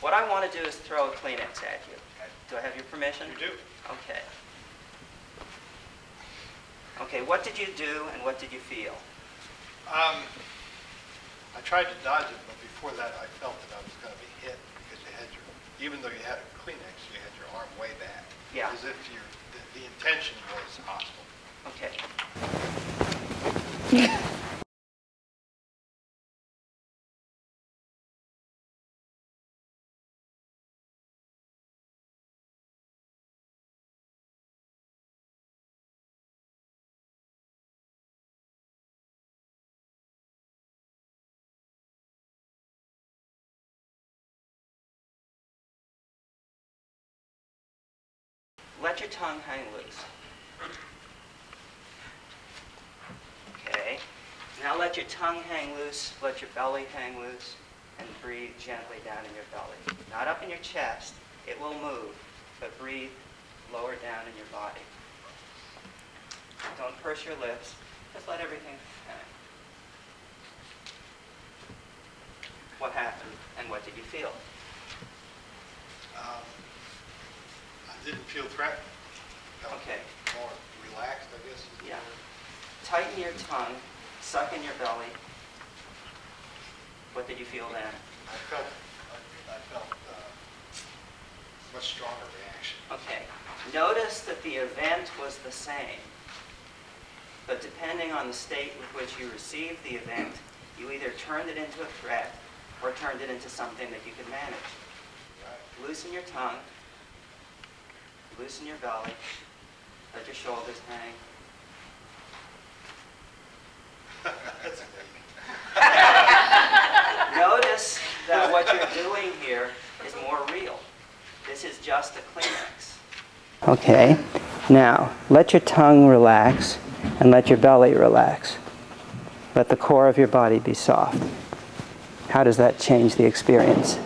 What I want to do is throw a Kleenex at you. Do I have your permission? You do. Okay. Okay, what did you do and what did you feel? I tried to dodge it, but before that I felt that I was going to be hit because you had your, even though you had a Kleenex, you had your arm way back. Yeah. As if the intention was hostile. Okay. Let your tongue hang loose. Okay. Now let your tongue hang loose, let your belly hang loose, and breathe gently down in your belly. Not up in your chest. It will move, but breathe lower down in your body. Don't purse your lips. Just let everything hang. What happened and what did you feel? I didn't feel threatened. I felt Okay. more relaxed, I guess. Yeah. Tighten your tongue, suck in your belly. What did you feel then? I felt much stronger reaction. Okay. Notice that the event was the same, but depending on the state with which you received the event, you either turned it into a threat or turned it into something that you could manage. Right. Loosen your tongue, loosen your belly, let your shoulders hang. That's Notice that what you're doing here is more real. This is just a Kleenex. Okay, now let your tongue relax and let your belly relax. Let the core of your body be soft. How does that change the experience?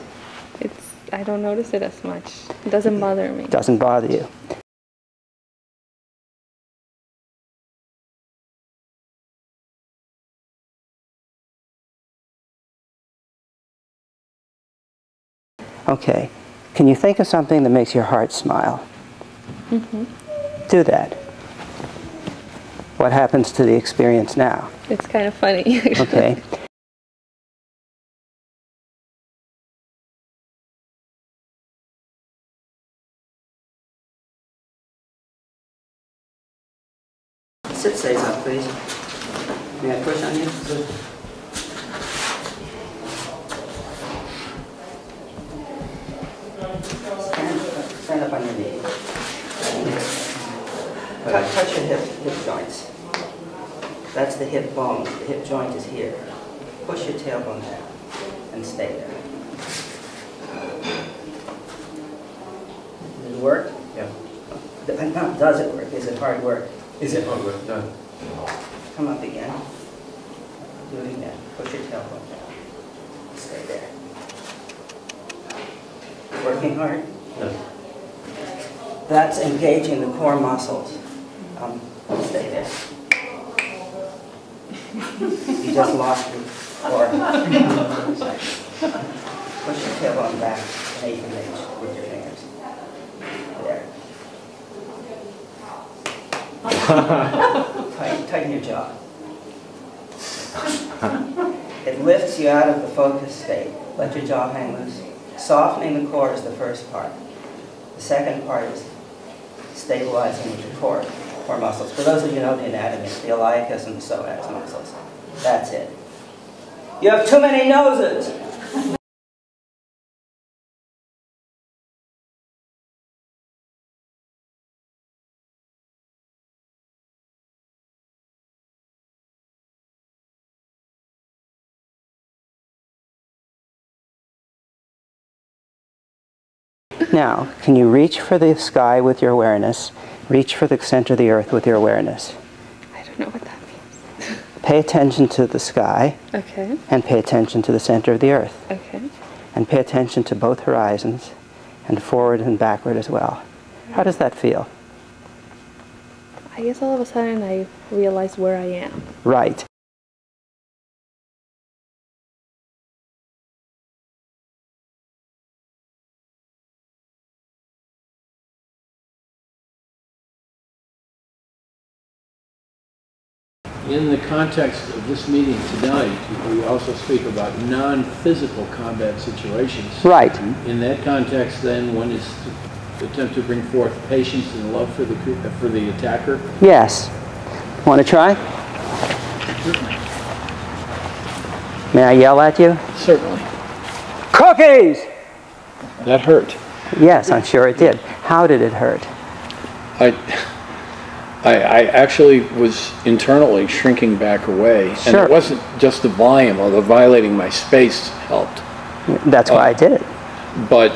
I don't notice it as much. It doesn't bother me. It doesn't bother you. Okay, can you think of something that makes your heart smile? Mm-hmm. Do that. What happens to the experience now? It's kind of funny. Okay. Sit stays up, please. May I push on you? Stand up on your knee. Touch your hip joints. That's the hip bone. The hip joint is here. Push your tailbone down and stay there. Does it work? Yeah. Not does it work, is it hard work? Is it hard work? No. Come up again. Do it again. Push your tailbone down. Stay there. Working hard? No. That's engaging the core muscles. Stay there. You just lost your core. Push your tailbone back an eighth of an inch with your fingers. There. Tighten your jaw. It lifts you out of the focused state. Let your jaw hang loose. Softening the core is the first part. The second part is stabilizing with the core muscles. For those of you who know the anatomy, the iliacus and the psoas muscles. That's it. You have too many noses! Now, can you reach for the sky with your awareness? Reach for the center of the earth with your awareness. I don't know what that means. Pay attention to the sky. Okay. And pay attention to the center of the earth. Okay. And pay attention to both horizons and forward and backward as well. How does that feel? I guess all of a sudden I realize where I am. Right. in the context of this meeting tonight, we also speak about non-physical combat situations. Right. In that context, then, one is to attempt to bring forth patience and love for the attacker. Yes. Want to try? Certainly. May I yell at you? Certainly. Cookies! That hurt. Yes, I'm sure it did. How did it hurt? I actually was internally shrinking back away, and Sure. it wasn't just the volume, although violating my space helped. That's why I did it. But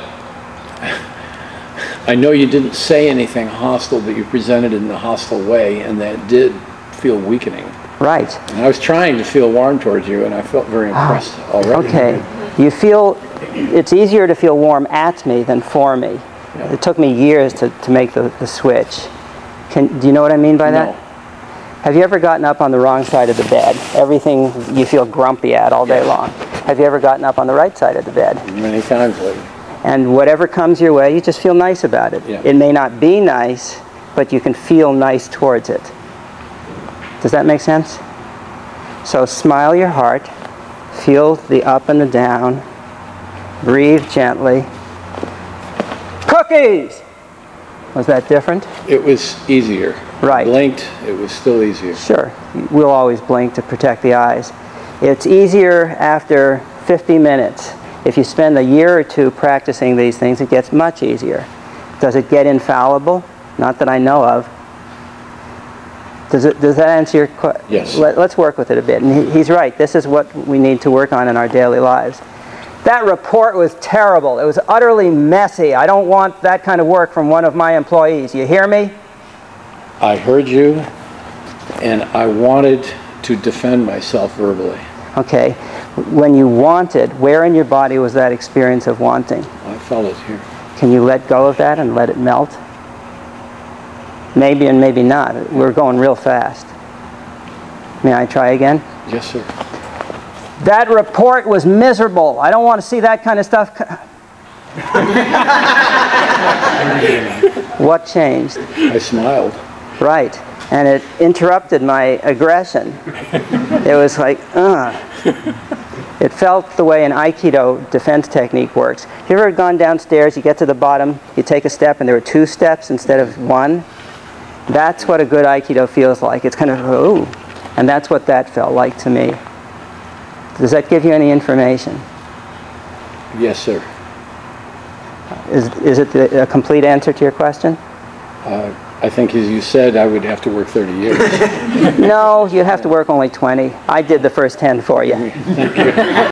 I know you didn't say anything hostile, but you presented it in a hostile way, and that did feel weakening. Right. And I was trying to feel warm towards you, and I felt very impressed already. Okay. You feel, it's easier to feel warm at me than for me. Yeah. It took me years to make the switch. Do you know what I mean by that? No. Have you ever gotten up on the wrong side of the bed? Everything you feel grumpy at all day long. Have you ever gotten up on the right side of the bed? Many times lately. And whatever comes your way, you just feel nice about it. Yeah. It may not be nice, but you can feel nice towards it. Does that make sense? So smile your heart, feel the up and the down, breathe gently. Cookies! Was that different? It was easier. Right. I blinked, it was still easier. Sure. We'll always blink to protect the eyes. It's easier after 50 minutes. If you spend a year or two practicing these things, it gets much easier. Does it get infallible? Not that I know of. Does that answer your question? Yes. Let's work with it a bit. And he's right. This is what we need to work on in our daily lives. That report was terrible. It was utterly messy. I don't want that kind of work from one of my employees. You hear me? I heard you, and I wanted to defend myself verbally. Okay. When you wanted, where in your body was that experience of wanting? I felt it here. Can you let go of that and let it melt? Maybe and maybe not. We're going real fast. May I try again? Yes, sir. That report was miserable. I don't want to see that kind of stuff. What changed? I smiled. Right. And it interrupted my aggression. It was like, It felt the way an Aikido defense technique works. Have you ever gone downstairs, you get to the bottom, you take a step, and there are 2 steps instead of 1? That's what a good Aikido feels like. It's kind of, ooh. And that's what that felt like to me. Does that give you any information? Yes, sir. Is it a complete answer to your question? I think, as you said, I would have to work 30 years. No, you'd have to work only 20. I did the first 10 for you. Thank you.